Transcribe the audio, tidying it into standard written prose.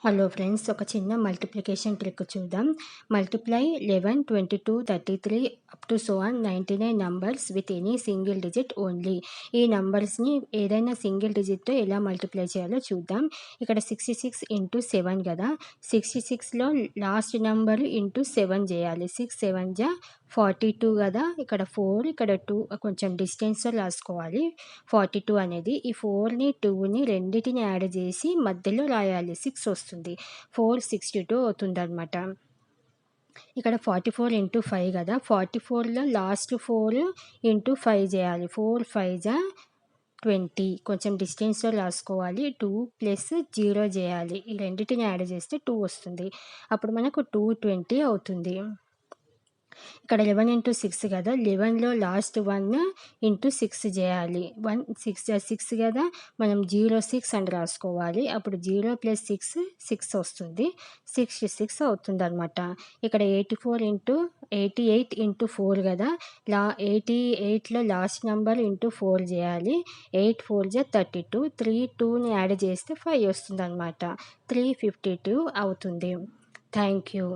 Hello friends, ఒక చిన్న multiplication trick చూద్దాం. Multiply 11, 22, 33 up to so on 99 numbers with any single digit only. ఈ నంబర్స్ని ఏదైనా సింగిల్ డిజిట్తో ఎలా మల్టిప్లై చేయాలో చూద్దాం. ఇక్కడ 66 ఇంటూ 7 కదా, 66లో లాస్ట్ నెంబర్ ఇంటూ 7 చేయాలి. 6 7 జా 42 కదా, ఇక్కడ 4 ఇక్కడ 2 కొంచెం డిస్టెన్స్లో రాసుకోవాలి. 42 అనేది ఈ 4ని 2ని రెండింటిని యాడ్ చేసి మధ్యలో రాయాలి. 6 వస్తుంది. 462 అవుతుంది అనమాట. ఇక్కడ 44 ఇంటూ 5 కదా, 44లో లాస్ట్ 4 ఇంటూ 5 చేయాలి. 4 5 జా 20. కొంచెం డిస్టెన్స్లో రాసుకోవాలి. 2 ప్లస్ 0 చేయాలి. ఈ రెండింటిని యాడ్ చేస్తే 2 వస్తుంది. అప్పుడు మనకు 220 అవుతుంది. ఇక్కడ 11 ఇంటూ 6 కదా, 11లో లాస్ట్ 1 ఇంటూ 6 చేయాలి. 1 6 6 కదా, మనం 06 అని రాసుకోవాలి. అప్పుడు 0 ప్లస్ 6 6 వస్తుంది. 66 అవుతుంది అనమాట. ఇక్కడ 88 ఇంటూ 4 కదా, 88లో లాస్ట్ నెంబర్ ఇంటూ 4 చేయాలి. 8 4 జా 32. 3 2ని యాడ్ చేస్తే 5 వస్తుంది అనమాట. 352 అవుతుంది. Thank you.